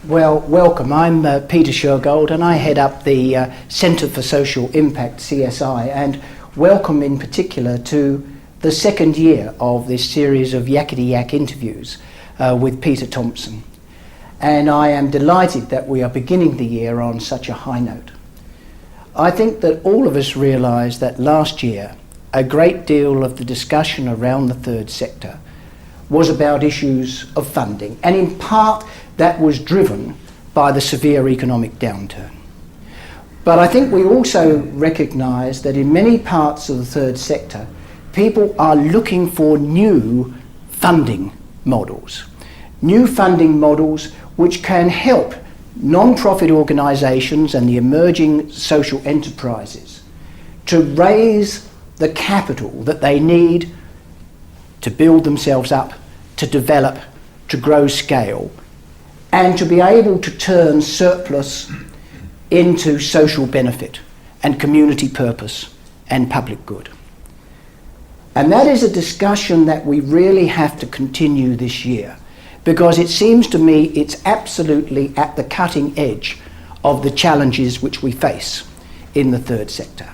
Well, welcome. I'm Peter Shergold and I head up the Centre for Social Impact, CSI, and welcome in particular to the second year of this series of Yakety Yak interviews with Peter Thompson. And I am delighted that we are beginning the year on such a high note. I think that all of us realise that last year a great deal of the discussion around the third sector was about issues of funding, and in part that was driven by the severe economic downturn. But I think we also recognise that in many parts of the third sector, people are looking for new funding models which can help non-profit organisations and the emerging social enterprises to raise the capital that they need to build themselves up, to develop, to grow scale, and to be able to turn surplus into social benefit and community purpose and public good. And that is a discussion that we really have to continue this year, because it seems to me it's absolutely at the cutting edge of the challenges which we face in the third sector.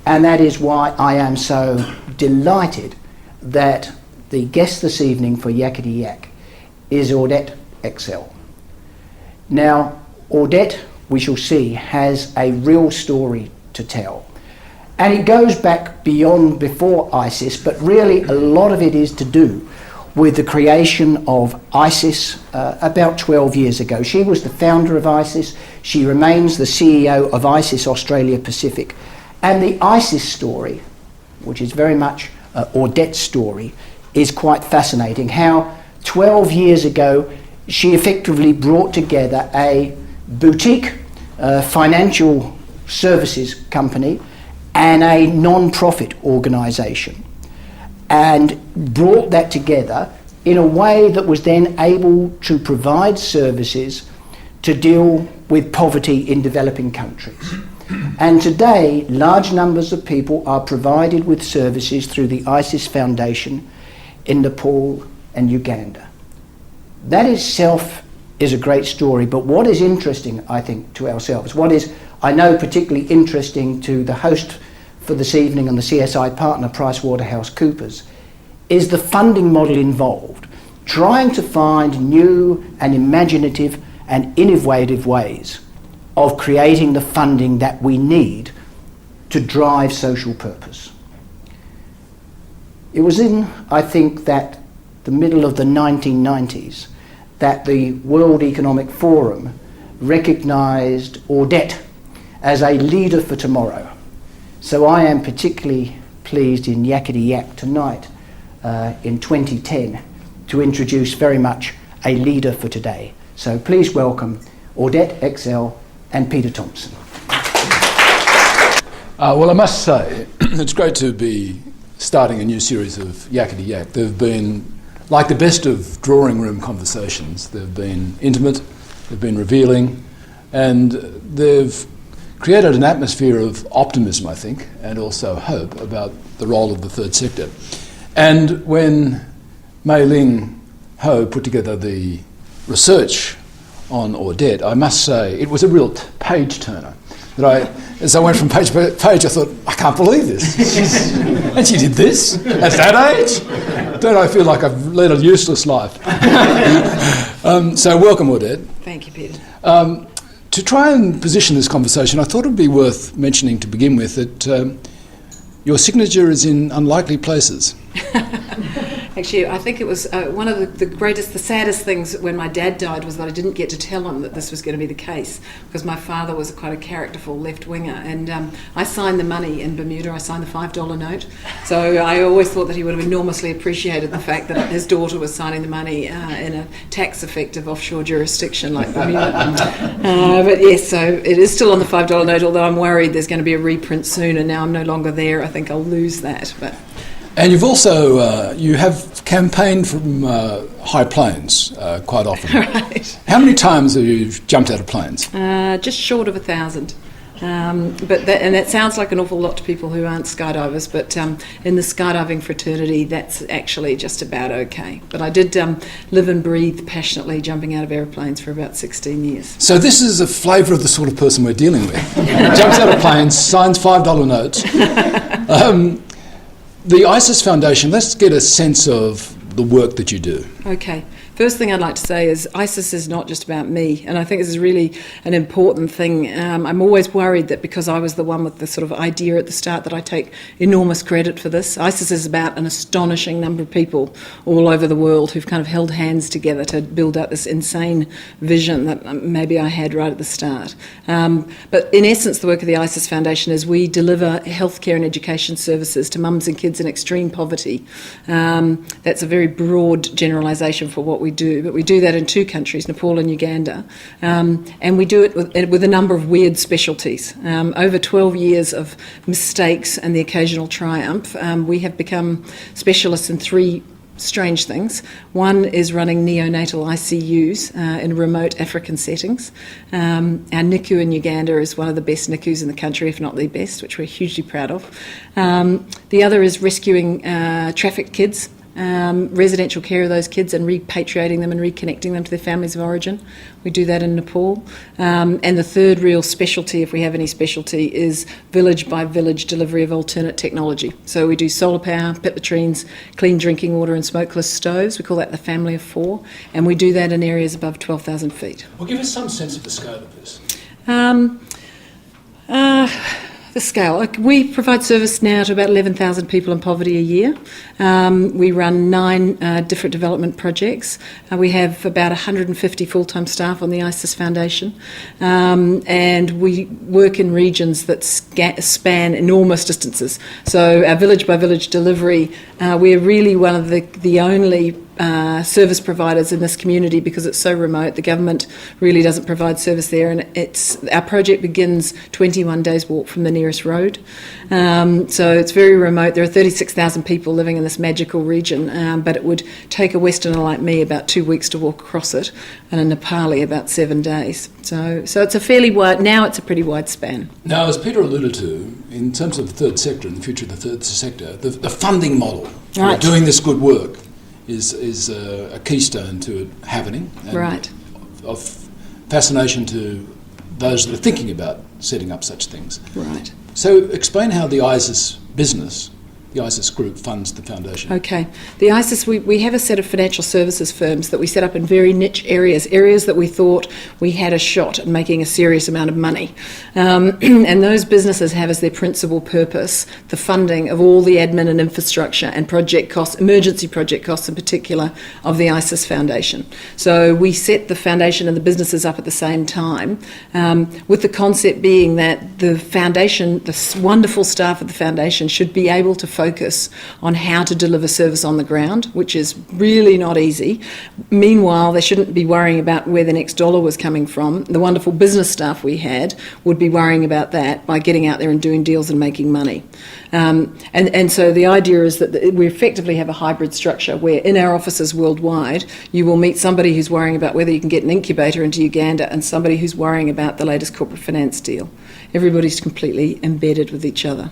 And that is why I am so delighted that the guest this evening for Yakety Yak is Audette Exel. Now, Audette, we shall see, has a real story to tell. And it goes back before ISIS, but really a lot of it is to do with the creation of ISIS about 12 years ago. She was the founder of ISIS. She remains the CEO of ISIS Australia Pacific. And the ISIS story, which is very much Audette's story, is quite fascinating. How 12 years ago she effectively brought together a boutique financial services company and a non-profit organisation, and brought that together in a way that was then able to provide services to deal with poverty in developing countries. And today, large numbers of people are provided with services through the ISIS Foundation in Nepal and Uganda. That itself is a great story, but what is interesting, I think, to ourselves, what is, I know, particularly interesting to the host for this evening and the CSI partner, PricewaterhouseCoopers, is the funding model involved, trying to find new and imaginative and innovative ways of creating the funding that we need to drive social purpose. It was in, I think, that the middle of the 1990s that the World Economic Forum recognised Audette as a leader for tomorrow. So I am particularly pleased in Yakety Yak tonight in 2010 to introduce very much a leader for today. So please welcome Audette Exel and Peter Thompson. Well, I must say, it's great to be starting a new series of Yakety Yak. They've been like the best of drawing room conversations. They've been intimate, they've been revealing, and they've created an atmosphere of optimism, I think, and also hope about the role of the third sector. And when Mei Ling Ho put together the research on Audette, I must say it was a real page-turner. As I went from page to page, I thought, I can't believe this. And she did this at that age? Don't I feel like I've led a useless life? So welcome, Audette. Thank you, Peter. To try and position this conversation, I thought it would be worth mentioning to begin with that your signature is in unlikely places. Actually, I think it was one of the saddest things when my dad died was that I didn't get to tell him that this was going to be the case, because my father was quite a characterful left-winger, and I signed the money in Bermuda. I signed the $5 note, so I always thought that he would have enormously appreciated the fact that his daughter was signing the money in a tax-effective offshore jurisdiction like Bermuda. But yes, so it is still on the $5 note, although I'm worried there's going to be a reprint soon, and now I'm no longer there. I think I'll lose that. But and you've also, you have campaigned from high planes quite often. Right. How many times have you jumped out of planes? Just short of 1,000. That sounds like an awful lot to people who aren't skydivers, but in the skydiving fraternity, that's actually just about okay. But I did live and breathe passionately jumping out of aeroplanes for about 16 years. So this is a flavour of the sort of person we're dealing with. Jumps out of planes, signs $5 notes. The ISIS Foundation, let's get a sense of the work that you do. Okay. First thing I'd like to say is ISIS is not just about me, and I think this is really an important thing. I'm always worried that because I was the one with the sort of idea at the start that I take enormous credit for this. ISIS is about an astonishing number of people all over the world who've kind of held hands together to build up this insane vision that maybe I had right at the start. But in essence, the work of the ISIS Foundation is we deliver healthcare and education services to mums and kids in extreme poverty. That's a very broad generalisation for what we do, but we do that in 2 countries, Nepal and Uganda, and we do it with a number of weird specialties. Over 12 years of mistakes and the occasional triumph, we have become specialists in 3 strange things. One is running neonatal ICUs in remote African settings. Our NICU in Uganda is one of the best NICUs in the country, if not the best, which we're hugely proud of. The other is rescuing trafficked kids, residential care of those kids and repatriating them and reconnecting them to their families of origin. We do that in Nepal. And the third real specialty, if we have any specialty, is village by village delivery of alternate technology. So we do solar power, pit latrines, clean drinking water and smokeless stoves. We call that the family of 4. And we do that in areas above 12,000 feet. Well, give us some sense of the scale of this. The scale. We provide service now to about 11,000 people in poverty a year. We run 9 different development projects. We have about 150 full-time staff on the ISIS Foundation, and we work in regions that span enormous distances. So our village-by-village delivery, we're really one of the only service providers in this community because it's so remote. The government really doesn't provide service there, and our project begins 21 days walk from the nearest road. So it's very remote. There are 36,000 people living in this magical region, but it would take a Westerner like me about 2 weeks to walk across it, and a Nepali about 7 days. So it's a fairly wide. Now it's a pretty wide span. Now, as Peter alluded to, in terms of the third sector and the future of the third sector, the funding model for doing this good work is a keystone to it happening, and of fascination to those that are thinking about setting up such things. Right. So explain how the ISIS business, the ISIS group, funds the foundation. Okay. The ISIS, we have a set of financial services firms that we set up in very niche areas that we thought we had a shot at making a serious amount of money. And those businesses have as their principal purpose the funding of all the admin and infrastructure and project costs, emergency project costs in particular, of the ISIS Foundation. So we set the foundation and the businesses up at the same time, with the concept being that the foundation, the wonderful staff of the foundation, should be able to focus on how to deliver service on the ground, which is really not easy. Meanwhile, they shouldn't be worrying about where the next dollar was coming from. The wonderful business staff we had would be worrying about that by getting out there and doing deals and making money. And so the idea is that we effectively have a hybrid structure where in our offices worldwide you will meet somebody who's worrying about whether you can get an incubator into Uganda and somebody who's worrying about the latest corporate finance deal. Everybody's completely embedded with each other.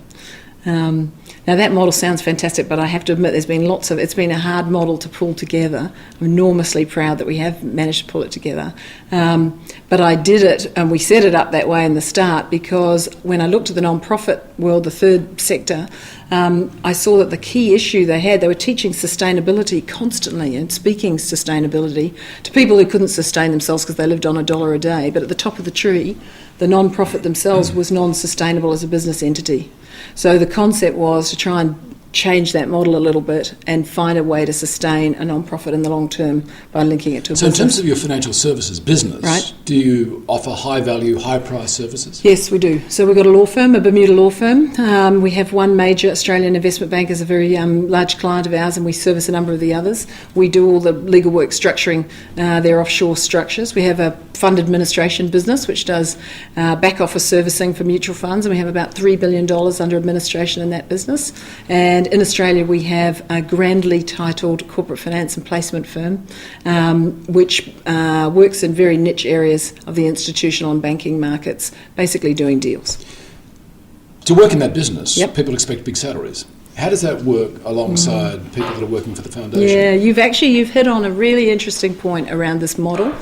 Now that model sounds fantastic, but I have to admit it's been a hard model to pull together. I'm enormously proud that we have managed to pull it together. But I did it, and we set it up that way in the start because when I looked at the non-profit world, the third sector, I saw that the key issue they were teaching sustainability constantly and speaking sustainability to people who couldn't sustain themselves because they lived on $1 a day. But at the top of the tree, the non-profit themselves was non-sustainable as a business entity. So the concept was to try and change that model a little bit and find a way to sustain a non-profit in the long term by linking it to a business. So in terms of your financial services business, do you offer high-value, high-price services? Yes, we do. So we've got a law firm, a Bermuda law firm. We have one major Australian investment bank as a very large client of ours, and we service a number of the others. We do all the legal work structuring their offshore structures. We have a fund administration business which does back office servicing for mutual funds, and we have about $3 billion under administration in that business. And And in Australia, we have a grandly titled corporate finance and placement firm, which works in very niche areas of the institutional and banking markets, basically doing deals. To work in that business, Yep. people expect big salaries. How does that work alongside people that are working for the foundation? Yeah, you've hit on a really interesting point around this model.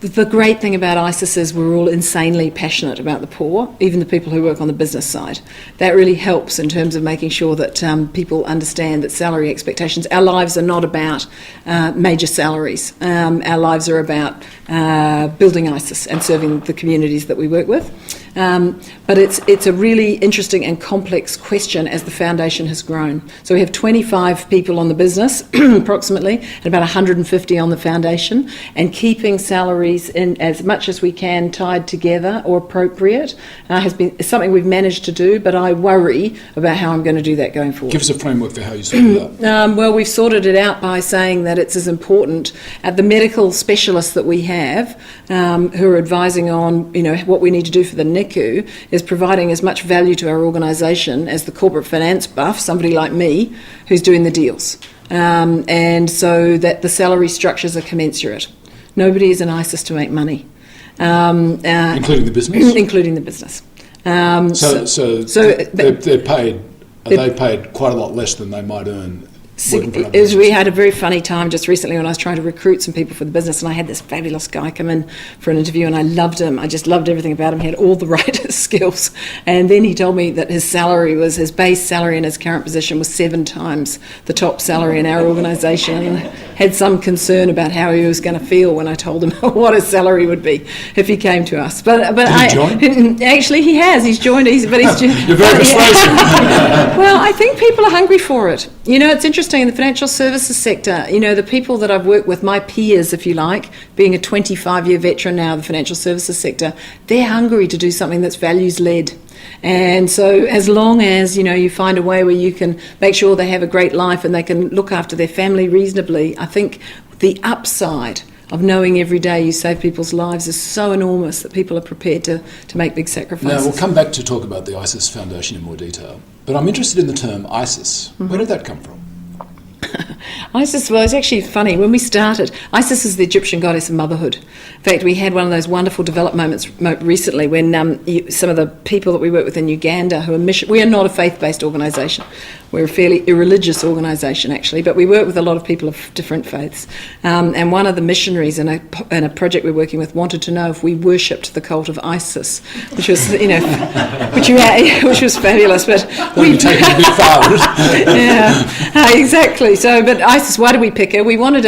The great thing about ISIS is we're all insanely passionate about the poor, even the people who work on the business side. That really helps in terms of making sure that people understand that salary expectations, our lives are not about major salaries. Our lives are about building ISIS and serving the communities that we work with. But it's a really interesting and complex question as the foundation has grown. So we have 25 people on the business, approximately, and about 150 on the foundation, and keeping salaries in as much as we can tied together or appropriate has been something we've managed to do, but I worry about how I'm going to do that going forward. Give us a framework for how you sort it out. Well, we've sorted it out by saying that it's as important at the medical specialists that we have who are advising on what we need to do for the NICU is providing as much value to our organisation as the corporate finance buff, somebody like me, who's doing the deals. And so that the salary structures are commensurate. Nobody is in ISIS to make money. Including the business? Including the business. They're paid. They paid quite a lot less than they might earn. We had a very funny time just recently when I was trying to recruit some people for the business, and I had this fabulous guy come in for an interview, and I loved him. I just loved everything about him. He had all the right skills. And then he told me that his base salary in his current position was 7 times the top salary in our organisation, and had some concern about how he was going to feel when I told him what his salary would be if he came to us. But Did he join? Actually, he has. He's joined. You're very persuasive. Well, I think people are hungry for it. It's interesting in the financial services sector, the people that I've worked with, my peers, if you like, being a 25-year veteran now of the financial services sector, they're hungry to do something that's values-led. And so as long as, you find a way where you can make sure they have a great life and they can look after their family reasonably, I think the upside of knowing every day you save people's lives is so enormous that people are prepared to make big sacrifices. Now, we'll come back to talk about the ISIS Foundation in more detail. But I'm interested in the term ISIS. Mm-hmm. Where did that come from? Isis, well, it's actually funny. When we started, Isis is the Egyptian goddess of motherhood. In fact, we had one of those wonderful development moments recently when some of the people that we work with in Uganda who are we are not a faith-based organisation. We're a fairly irreligious organisation, actually, but we work with a lot of people of different faiths. And one of the missionaries in a project we're working with wanted to know if we worshipped the cult of Isis, which was, which was fabulous. But we taken a bit far. Yeah, exactly. So, but Isis, why did we pick her? We wanted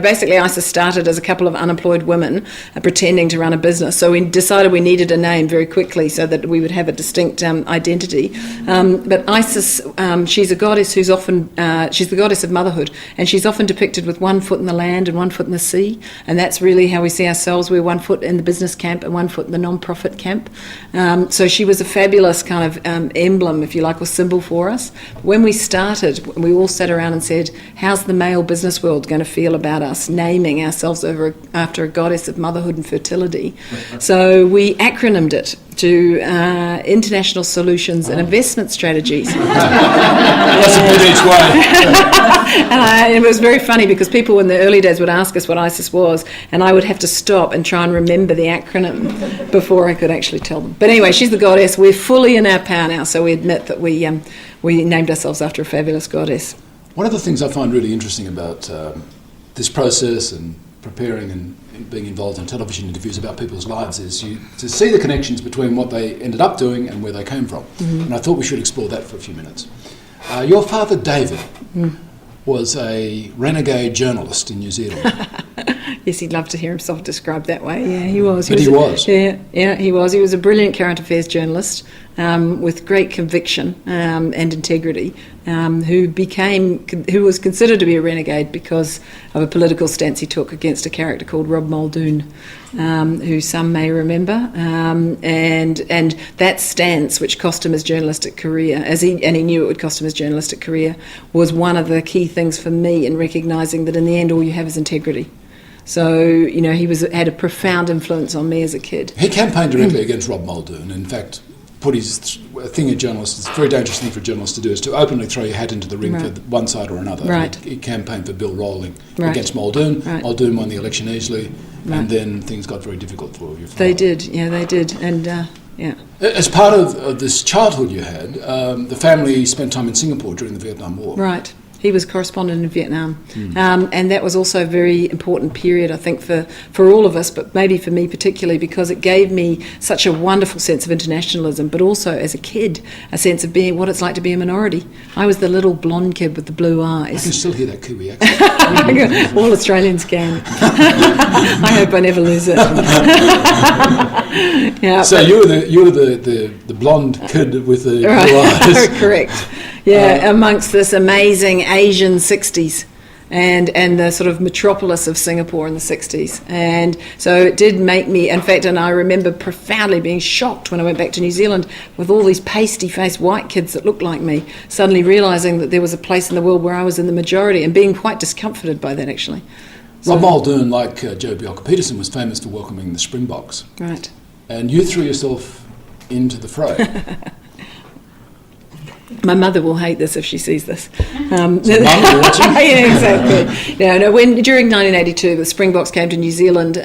basically Isis started as a couple of unemployed women pretending to run a business. So we decided we needed a name very quickly so that we would have a distinct identity. But Isis, she's a goddess who's often, she's the goddess of motherhood, and she's often depicted with one foot in the land and one foot in the sea, and that's really how we see ourselves. We're 1 foot in the business camp and 1 foot in the non-profit camp. So she was a fabulous kind of emblem, if you like, or symbol for us. When we started, we all sat around and said, how's the male business world going to feel about us naming ourselves after a goddess of motherhood and fertility? So we acronymed it to International Solutions and Investment Strategies. That's a bit each way. And it was very funny because people in the early days would ask us what ISIS was, and I would have to stop and try and remember the acronym before I could actually tell them. But anyway, she's the goddess. We're fully in our power now, so we admit that we named ourselves after a fabulous goddess. One of the things I find really interesting about this process and preparing and being involved in television interviews about people's lives is to see the connections between what they ended up doing and where they came from. Mm-hmm. And I thought we should explore that for a few minutes. Your father, David, was a renegade journalist in New Zealand. Yes, he'd love to hear himself described that way. Yeah, he was. He was. Yeah, he was. He was a brilliant current affairs journalist with great conviction and integrity, who was considered to be a renegade because of a political stance he took against a character called Rob Muldoon, who some may remember, and that stance, which cost him his journalistic career, and he knew it would cost him his journalistic career, was one of the key things for me in recognising that in the end all you have is integrity. So, he had a profound influence on me as a kid. He campaigned directly against Rob Muldoon. In fact, put a thing a journalist, it's a very dangerous thing for a journalist to do, is to openly throw your hat into the ring for one side or another. Right. He campaigned for Bill Rowling Right. against Muldoon. Right. Muldoon won the election easily, Right. and then things got very difficult for you. They did, and yeah. As part of this childhood you had, the family spent time in Singapore during the Vietnam War. Right. He was correspondent in Vietnam. And that was also a very important period, I think, for all of us, but maybe for me particularly, because it gave me such a wonderful sense of internationalism, but also, as a kid, a sense of being what it's like to be a minority. I was the little blonde kid with the blue I eyes. can still hear that Kiwi accent. All Australians can. I hope I never lose it. Yeah, So you were the blonde kid with the blue eyes. Correct. Yeah, amongst this amazing Asian 60s and the sort of metropolis of Singapore in the 60s. And so it did make me, in fact, and I remember profoundly being shocked when I went back to New Zealand with all these pasty-faced white kids that looked like me, suddenly realising that there was a place in the world where I was in the majority and being quite discomforted by that, actually. Rob Muldoon, like Joe Bjelke-Petersen, was famous for welcoming the Springboks. Right. And you threw yourself into the fray. My mother will hate this if she sees this. So Mum, you're watching? Yeah, exactly. Yeah, no, during 1982, the Springboks came to New Zealand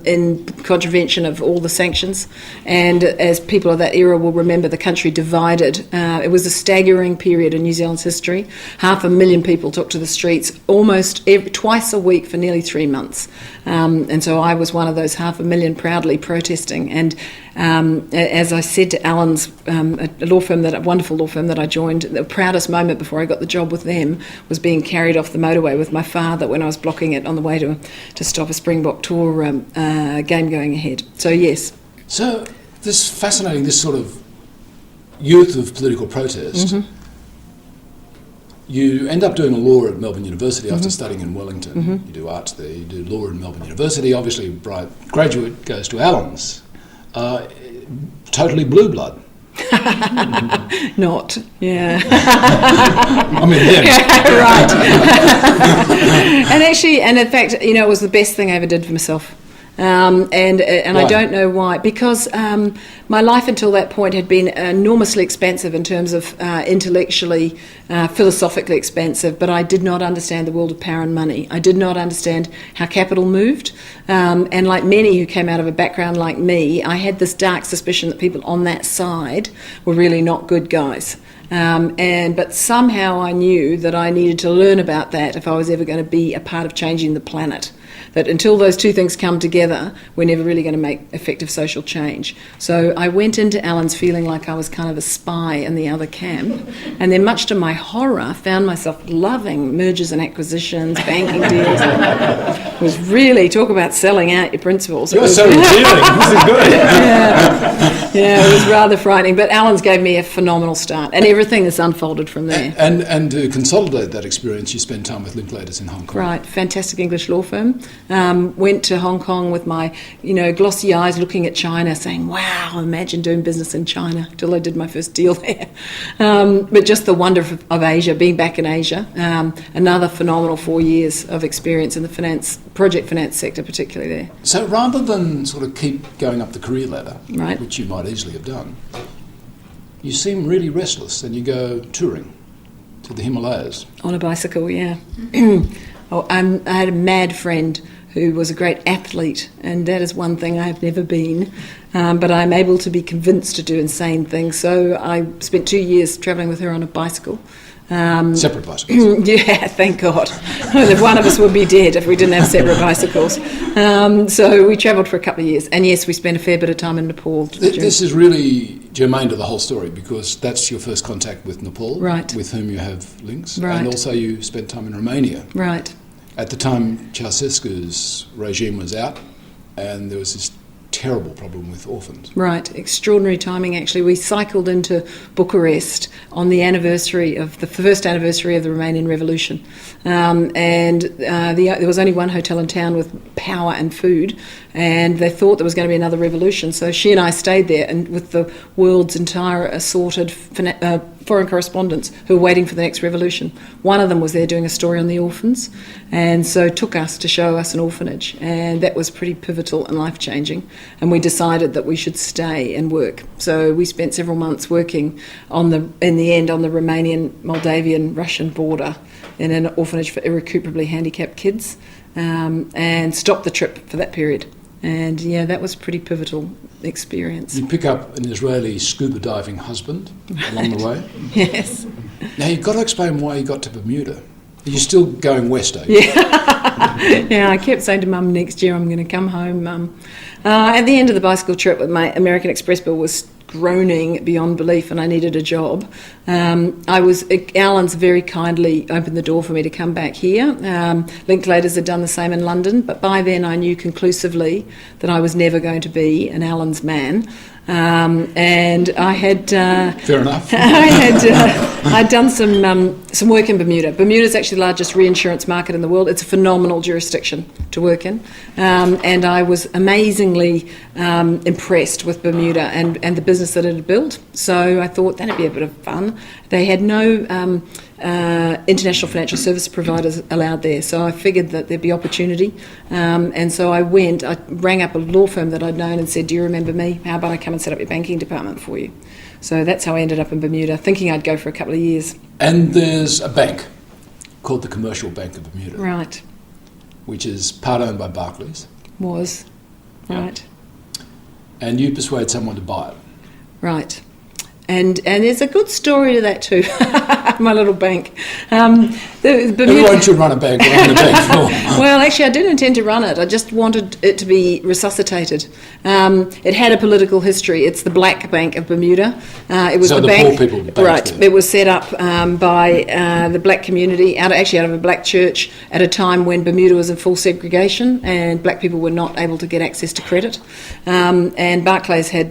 in contravention of all the sanctions, and as people of that era will remember, the country divided. It was a staggering period in New Zealand's history. 500,000 people took to the streets almost twice a week for nearly 3 months, and so I was one of those 500,000 proudly protesting. And as I said to Allen's, a law firm, a wonderful law firm that I joined, the proudest moment before I got the job with them was being carried off the motorway with my father when I was blocking it on the way to stop a Springbok tour game going ahead. So yes. So this sort of youth of political protest, you end up doing law at Melbourne University after studying in Wellington. You do arts there, you do law at Melbourne University. Obviously, a bright graduate goes to Allen's. Totally blue blood. Not, yeah. I mean, them. Right. And in fact, it was the best thing I ever did for myself. And I don't know why, because my life until that point had been enormously expansive in terms of intellectually, philosophically expansive, but I did not understand the world of power and money. I did not understand how capital moved, and like many who came out of a background like me, I had this dark suspicion that people on that side were really not good guys. But somehow I knew that I needed to learn about that if I was ever going to be a part of changing the planet. That until those two things come together, we're never really going to make effective social change. So I went into Allen's feeling like I was kind of a spy in the other camp, and then much to my horror, found myself loving mergers and acquisitions, banking deals. It was really, talk about selling out your principles. You're so revealing. This is good. Yeah, it was rather frightening. But Allen's gave me a phenomenal start, and everything has unfolded from there. And to consolidate that experience, you spent time with Linklaters in Hong Kong. Right, fantastic English law firm. Went to Hong Kong with my, glossy eyes looking at China, saying, wow, imagine doing business in China, till I did my first deal there. But just the wonder of Asia, being back in Asia, another phenomenal 4 years of experience in the project finance sector, particularly there. So rather than sort of keep going up the career ladder, Right. which you might easily have done, you seem really restless and you go touring to the Himalayas. On a bicycle, yeah. I had a mad friend who was a great athlete, and that is one thing I have never been, but I'm able to be convinced to do insane things. So I spent 2 years travelling with her on a bicycle. Separate bicycles. Yeah, thank God. One of us would be dead if we didn't have separate bicycles. So we travelled for a couple of years, and yes, we spent a fair bit of time in Nepal. This is really germane to the whole story, because that's your first contact with Nepal, right, with whom you have links, right, and also you spent time in Romania. Right. At the time, Ceausescu's regime was out, and there was this terrible problem with orphans. Right, extraordinary timing actually. We cycled into Bucharest on the first anniversary of the Romanian Revolution, and there was only one hotel in town with power and food, and they thought there was going to be another revolution. So she and I stayed there, and with the world's entire assorted foreign correspondents who were waiting for the next revolution. One of them was there doing a story on the orphans, and so took us to show us an orphanage, and that was pretty pivotal and life-changing, and we decided that we should stay and work. So we spent several months working in the end on the Romanian, Moldavian, Russian border in an orphanage for irrecuperably handicapped kids, and stopped the trip for that period. And yeah, that was a pretty pivotal experience. You pick up an Israeli scuba diving husband along the way. Yes. Now you've got to explain why you got to Bermuda. You're still going west, are you? Yeah. Yeah, I kept saying to Mum, next year I'm going to come home, Mum. At the end of the bicycle trip, my American Express bill was groaning beyond belief, and I needed a job. Alan's very kindly opened the door for me to come back here. Linklaters had done the same in London, but by then I knew conclusively that I was never going to be an Alan's man. And I had fair enough. I'd done some work in Bermuda. Bermuda is actually the largest reinsurance market in the world. It's a phenomenal jurisdiction to work in, and I was amazingly impressed with Bermuda and the business that it had built. So I thought that'd be a bit of fun. They had no international financial service providers allowed there, so I figured that there'd be opportunity, and so I rang up a law firm that I'd known and said, do you remember me? How about I come and set up your banking department for you? So that's how I ended up in Bermuda, thinking I'd go for a couple of years. And there's a bank called the Commercial Bank of Bermuda. Right. Which is part owned by Barclays. Was. Right. And you persuade someone to buy it. Right. And there's a good story to that too. My little bank. Everyone should run a bank. Run a bank for. Well, actually, I didn't intend to run it. I just wanted it to be resuscitated. It had a political history. It's the Black Bank of Bermuda. It was so the poor bank, people bank right? there. It was set up by the black community, out of a black church, at a time when Bermuda was in full segregation and black people were not able to get access to credit. And Barclays had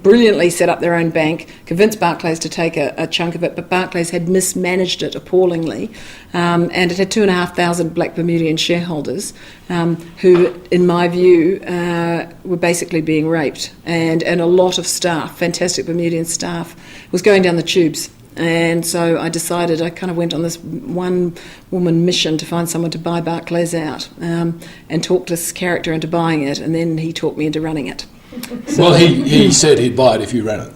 brilliantly set up their own bank. Convinced Barclays to take a chunk of it, but Barclays had mismanaged it appallingly, and it had 2,500 black Bermudian shareholders who, in my view, were basically being raped, and a lot of staff, fantastic Bermudian staff, was going down the tubes. And so I decided, I kind of went on this one-woman mission to find someone to buy Barclays out, and talked this character into buying it, and then he talked me into running it. So, well, he said he'd buy it if you ran it.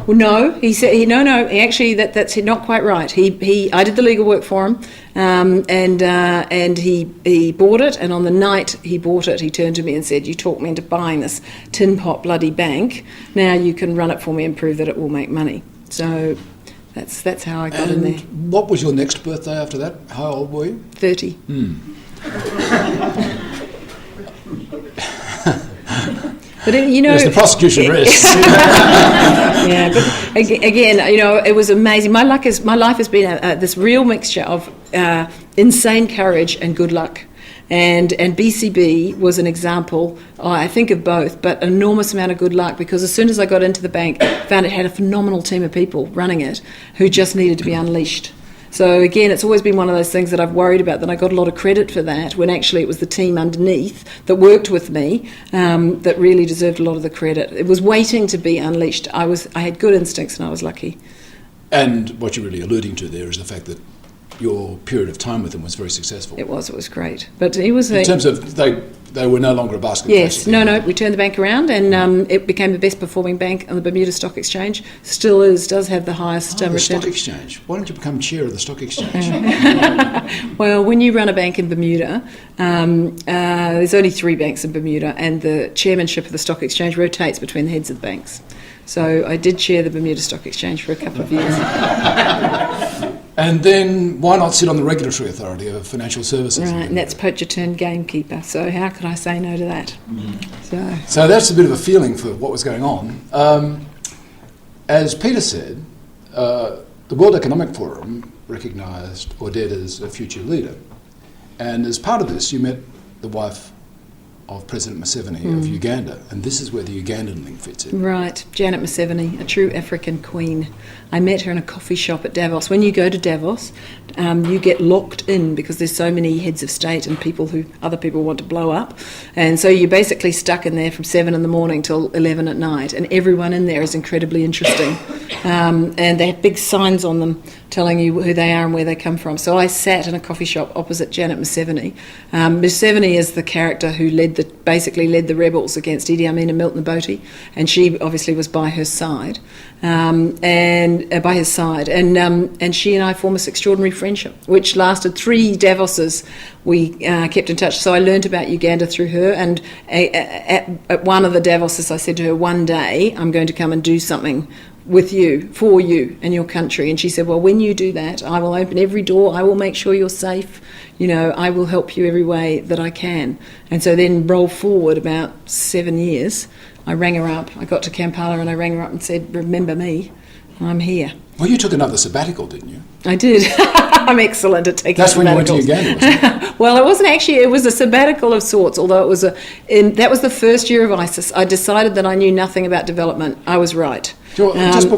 Well, no, he said no. Actually, that's not quite right. I did the legal work for him, and he bought it. And on the night he bought it, he turned to me and said, "You talked me into buying this tin pot bloody bank. Now you can run it for me and prove that it will make money." So that's how I got in there. What was your next birthday after that? How old were you? 30. But yes, the prosecution rests. Yeah, but again, it was amazing. My life has been this real mixture of insane courage and good luck. And BCB was an example, I think, of both, but an enormous amount of good luck, because as soon as I got into the bank, I found it had a phenomenal team of people running it who just needed to be unleashed. So again, it's always been one of those things that I've worried about, that I got a lot of credit for that, when actually it was the team underneath that worked with me that really deserved a lot of the credit. It was waiting to be unleashed. I had good instincts and I was lucky. And what you're really alluding to there is the fact that your period of time with them was very successful. It was great. But he was in terms of they were no longer a basket case. Yes, no, we turned the bank around, and it became the best performing bank on the Bermuda Stock Exchange. Still does have the highest the return. Stock Exchange. Why don't you become chair of the Stock Exchange? Well, when you run a bank in Bermuda, there's only 3 banks in Bermuda, and the chairmanship of the Stock Exchange rotates between the heads of the banks. So I did chair the Bermuda Stock Exchange for a couple of years. And then why not sit on the regulatory authority of financial services? Right, and that's poacher turned gamekeeper. So how could I say no to that? So that's a bit of a feeling for what was going on. As Peter said, the World Economic Forum recognised Audette as a future leader. And as part of this, you met the wife of President Museveni of Uganda, and this is where the Ugandan link fits in. Right, Janet Museveni, a true African queen. I met her in a coffee shop at Davos. When you go to Davos, you get locked in because there's so many heads of state and people who other people want to blow up, and so you're basically stuck in there from 7 in the morning till 11 at night, and everyone in there is incredibly interesting. and they have big signs on them telling you who they are and where they come from. So I sat in a coffee shop opposite Janet Museveni. Museveni is the character who basically led the rebels against Idi Amin and Milton Obote, and she obviously was by her side, and she and I formed this extraordinary friendship, which lasted 3 Davoses. We kept in touch. So I learned about Uganda through her, and at one of the Davoses I said to her, one day I'm going to come and do something with you, for you and your country. And she said, well, when you do that, I will open every door, I will make sure you're safe, I will help you every way that I can. And so then roll forward about 7 years, I rang her up, I got to Kampala and I rang her up and said, remember me, I'm here. Well, you took another sabbatical, didn't you? I did. I'm excellent at taking That's sabbaticals. when you went to Uganda, wasn't it? Well, it wasn't actually. It was a sabbatical of sorts, although it was that was the first year of ISIS. I decided that I knew nothing about development. I was right. Sure,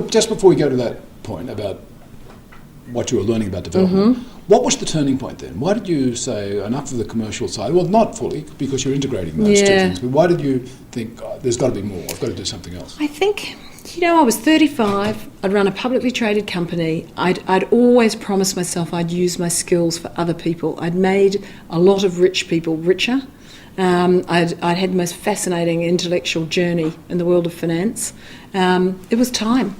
just before we go to that point about what you were learning about development, what was the turning point then? Why did you say enough of the commercial side? Well, not fully, because you're integrating those two things. But why did you think, there's got to be more, I've got to do something else? I think, I was 35, I'd run a publicly traded company, I'd always promised myself I'd use my skills for other people. I'd made a lot of rich people richer. I'd had the most fascinating intellectual journey in the world of finance. It was time.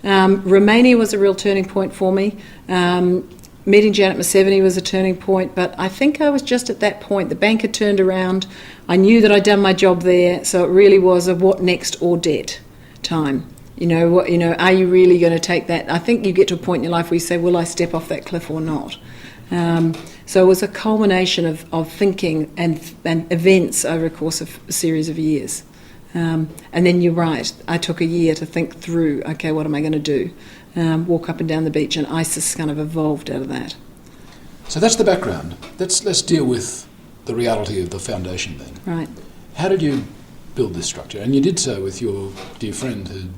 Romania was a real turning point for me. Meeting Janet Museveni was a turning point, but I think I was just at that point. The bank had turned around. I knew that I'd done my job there, so it really was a what next or debt time. Are you really going to take that? I think you get to a point in your life where you say, will I step off that cliff or not? So it was a culmination of thinking and events over a course of a series of years. And then you're right, I took a year to think through, okay, what am I going to do? Walk up and down the beach, and ISIS kind of evolved out of that. So that's the background. Let's deal with the reality of the foundation then. Right. How did you build this structure? And you did so with your dear friend who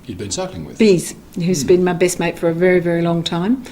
you'd been cycling with. Bees, who's been my best mate for a very, very long time.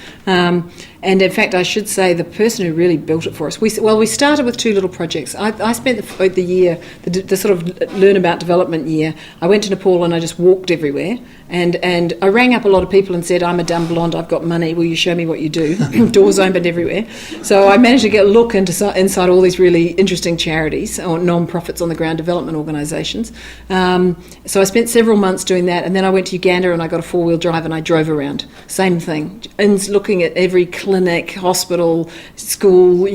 And in fact, I should say the person who really built it for us, we started with 2 little projects. I spent the year, the sort of learn about development year, I went to Nepal and I just walked everywhere. And I rang up a lot of people and said, I'm a dumb blonde, I've got money, will you show me what you do? Doors opened everywhere. So I managed to get a look inside all these really interesting charities or non-profits on the ground development organisations. So I spent several months doing that, and then I went to Uganda and I got a 4-wheel drive and I drove around. Same thing, and looking at every clinic, hospital, school,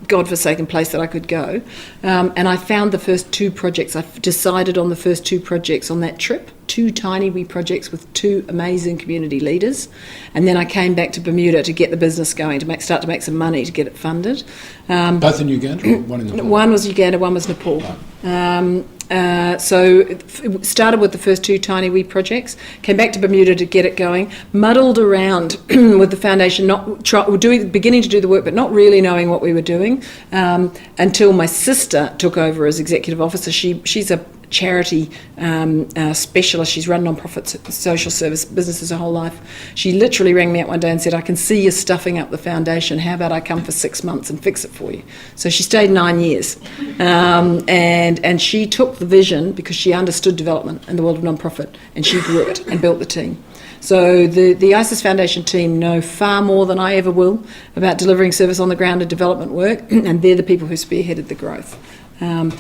godforsaken place that I could go. And I found the first 2 projects. I decided on the first 2 projects on that trip, 2 tiny wee projects with 2 amazing community leaders. And then I came back to Bermuda to get the business going, to start to make some money to get it funded. Both in Uganda or one in Nepal? One was Uganda, one was Nepal. So it started with the first 2 tiny wee projects, came back to Bermuda to get it going, muddled around with the foundation, beginning to do the work but not really knowing what we were doing, until my sister took over as executive officer. She's a charity specialist. She's run non-profit social service businesses her whole life. She literally rang me up one day and said, I can see you stuffing up the foundation. How about I come for 6 months and fix it for you? So she stayed 9 years. And she took the vision because she understood development in the world of non-profit, and she grew it and built the team. So the ISIS Foundation team know far more than I ever will about delivering service on the ground and development work, and they're the people who spearheaded the growth.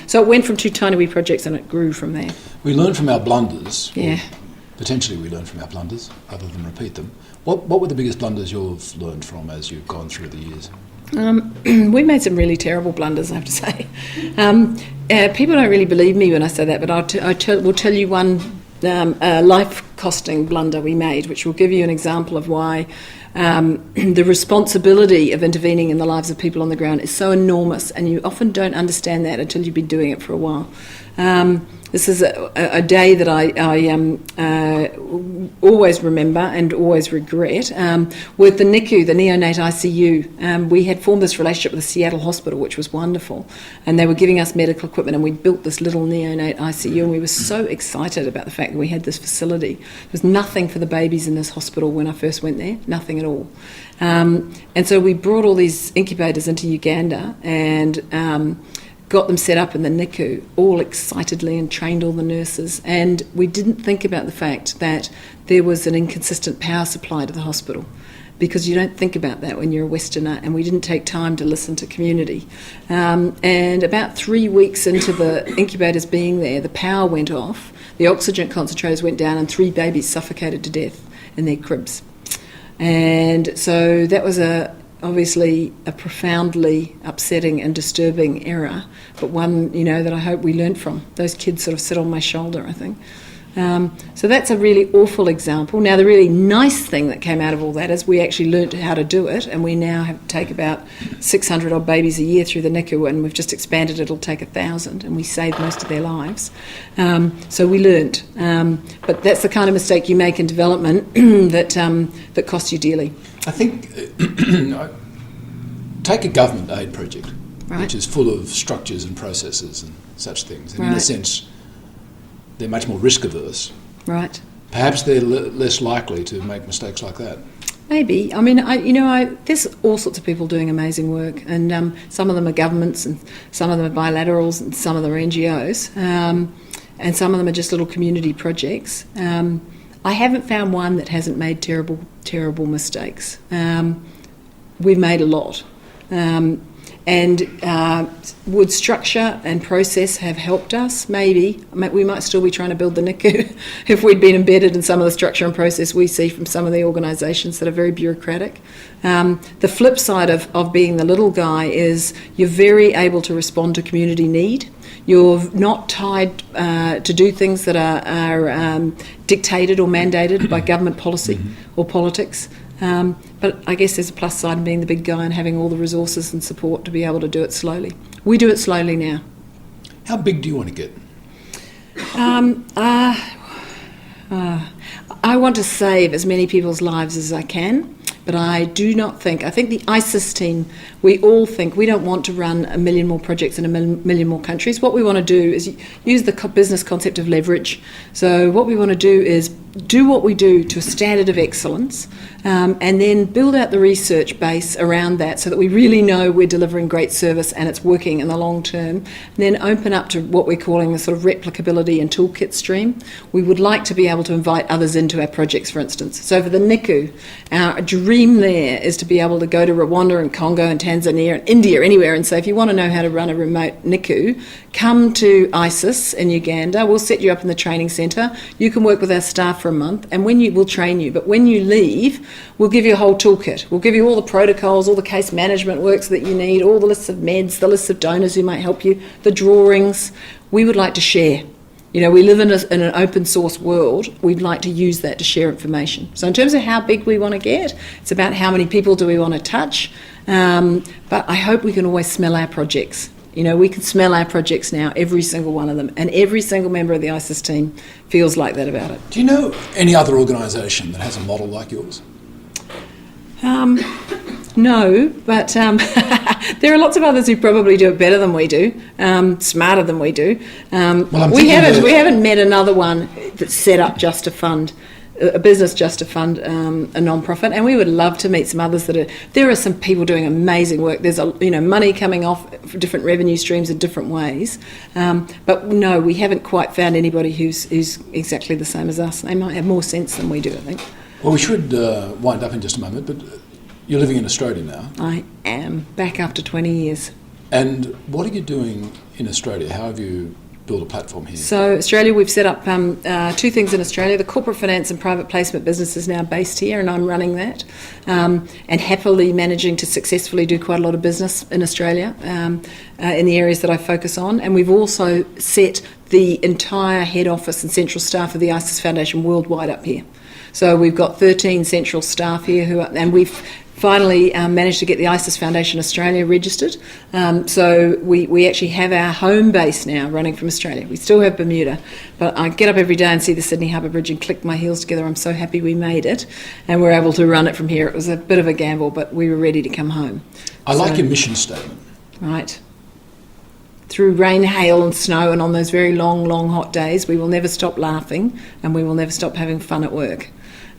So it went from 2 tiny wee projects and it grew from there. We learn from our blunders. Yeah. Potentially we learn from our blunders, other than repeat them. What were the biggest blunders you've learned from as you've gone through the years? We made some really terrible blunders, I have to say. People don't really believe me when I say that, but we'll tell you one life-costing blunder we made, which will give you an example of why the responsibility of intervening in the lives of people on the ground is so enormous, and you often don't understand that until you've been doing it for a while. This is a day that I always remember and always regret. With the NICU, the neonate ICU, we had formed this relationship with the Seattle Hospital, which was wonderful, and they were giving us medical equipment, and we built this little neonate ICU, and we were so excited about the fact that we had this facility. There was nothing for the babies in this hospital when I first went there, nothing at all. And so we brought all these incubators into Uganda, and got them set up in the NICU, all excitedly, and trained all the nurses. And we didn't think about the fact that there was an inconsistent power supply to the hospital, because you don't think about that when you're a Westerner, and we didn't take time to listen to community. And about 3 weeks into the incubators being there, the power went off, the oxygen concentrators went down, and 3 babies suffocated to death in their cribs. And so that was obviously a profoundly upsetting and disturbing error, but one, that I hope we learnt from. Those kids sort of sit on my shoulder, I think. So that's a really awful example. Now, the really nice thing that came out of all that is we actually learnt how to do it, and we now take about 600 odd babies a year through the NICU, and we've just expanded it'll take 1,000, and we saved most of their lives. So we learnt. But that's the kind of mistake you make in development that costs you dearly. I think, take a government aid project, right, which is full of structures and processes and such things. And right, in a sense, they're much more risk averse. Right. Perhaps they're less likely to make mistakes like that. Maybe. I mean, there's all sorts of people doing amazing work, and some of them are governments, and some of them are bilaterals, and some of them are NGOs, and some of them are just little community projects. I haven't found one that hasn't made terrible mistakes. We've made a lot. And would structure and process have helped us? Maybe. We might still be trying to build the NICU if we'd been embedded in some of the structure and process we see from some of the organisations that are very bureaucratic. The flip side of being the little guy is you're very able to respond to community need. You're not tied to do things that are dictated or mandated by government policy or politics. But I guess there's a plus side in being the big guy and having all the resources and support to be able to do it slowly. We do it slowly now. How big do you want to get? I want to save as many people's lives as I can, but I do not think, I think the ISIS team, we all think we don't want to run 1 million more projects in 1 million more countries. What we want to do is use the business concept of leverage. So what we want to do is do what we do to a standard of excellence, and then build out the research base around that so that we really know we're delivering great service and it's working in the long term. And then open up to what we're calling the sort of replicability and toolkit stream. We would like to be able to invite others into our projects, for instance. So for the NICU, our dream there is to be able to go to Rwanda and Congo and Tanzania and India, anywhere, and say, if you want to know how to run a remote NICU, come to ISIS in Uganda. We'll set you up in the training centre. You can work with our staff for a month, and we'll train you. But when you leave, we'll give you a whole toolkit. We'll give you all the protocols, all the case management works that you need, all the lists of meds, the lists of donors who might help you, the drawings. We would like to share. We live in an open source world. We'd like to use that to share information. So in terms of how big we want to get, it's about how many people do we want to touch. But I hope we can always smell our projects. We can smell our projects now, every single one of them, and every single member of the ISIS team feels like that about it. Do you know any other organisation that has a model like yours? No, but there are lots of others who probably do it better than we do, smarter than we do. We haven't met another one that's set up just to fund a business, just to fund a non-profit, and we would love to meet some others there are some people doing amazing work. There's money coming off for different revenue streams in different ways, but no, we haven't quite found anybody who's exactly the same as us. They might have more sense than we do, I think. Well, we should wind up in just a moment, but you're living in Australia now. I am, back after 20 years. And what are you doing in Australia? How have you built a platform here? So Australia, we've set up 2 things in Australia. The corporate finance and private placement business is now based here, and I'm running that, and happily managing to successfully do quite a lot of business in Australia in the areas that I focus on. And we've also set the entire head office and central staff of the ISIS Foundation worldwide up here. So we've got 13 central staff here and we've finally managed to get the ISIS Foundation Australia registered. So we actually have our home base now running from Australia. We still have Bermuda, but I get up every day and see the Sydney Harbour Bridge and click my heels together. I'm so happy we made it, and we're able to run it from here. It was a bit of a gamble, but we were ready to come home. I like your mission statement. Right. Through rain, hail and snow, and on those very long, long hot days, we will never stop laughing, and we will never stop having fun at work.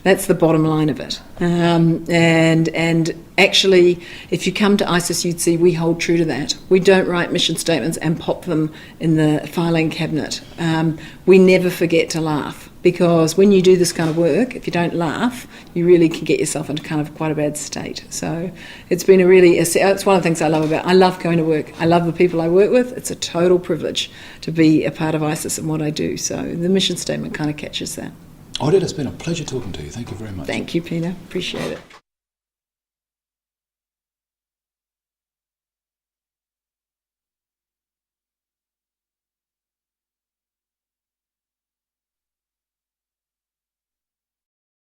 That's the bottom line of it. And actually, if you come to ISIS, you'd see we hold true to that. We don't write mission statements and pop them in the filing cabinet. We never forget to laugh, because when you do this kind of work, if you don't laugh, you really can get yourself into kind of quite a bad state. So it's been it's one of the things I love about it. I love going to work. I love the people I work with. It's a total privilege to be a part of ISIS and what I do. So the mission statement kind of catches that. Audette, it's been a pleasure talking to you. Thank you very much. Thank you, Peter. Appreciate it.